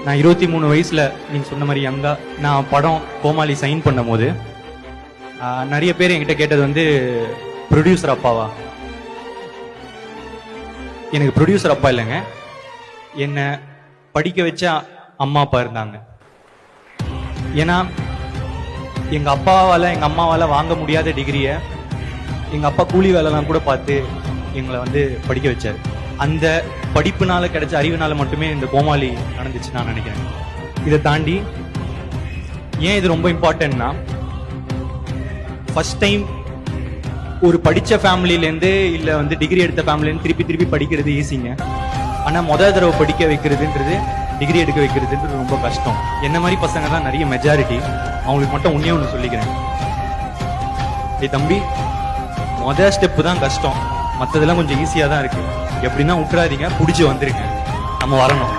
நான் 23 வயசுல நீங்க சொன்ன மாதிரி யங்கா நான் படம் கோமாளி சைன் பண்ணும் போது நிறைய பேர் என்கிட்ட கேட்டது வந்து ப்ரொடியூசர் அப்பாவா. எனக்கு ப்ரொடியூசர் அப்பா இல்லைங்க, என்ன படிக்க வச்ச அம்மா அப்பா இருந்தாங்க. ஏன்னா எங்க அப்பாவால எங்க அம்மாவால வாங்க முடியாத டிகிரியை எங்க அப்பா கூலி வேலைலாம் கூட பார்த்து எங்களை வந்து படிக்க வச்சாரு. அந்த படிப்புனால கிடைச்ச அறிவுனால மட்டுமே இந்த கோமாளி நடந்துச்சு நான் நினைக்கிறேன். இதை தாண்டி ஏன் இது ரொம்ப இம்பார்ட்டன்ட்னா, ஃபர்ஸ்ட் டைம் ஒரு படிச்ச ஃபேமிலியிலேருந்து இல்லை வந்து டிகிரி எடுத்த ஃபேமிலியிலேருந்து திருப்பி திருப்பி படிக்கிறது ஈஸிங்க. ஆனால் முதல் தடவை படிக்க வைக்கிறதுன்றது, டிகிரி எடுக்க வைக்கிறதுன்றது ரொம்ப கஷ்டம். என்ன மாதிரி பசங்க தான் நிறைய மெஜாரிட்டி. அவங்களுக்கு மட்டும் ஒன்னே ஒன்று சொல்லிக்கிறேன், தம்பி முதல் ஸ்டெப்பு தான் கஷ்டம், மற்றதெல்லாம் கொஞ்சம் ஈஸியாக தான் இருக்கு. எப்படின்னா விட்டுறாதீங்க, பிடிச்சி வந்துருங்க, நம்ம வரணும்.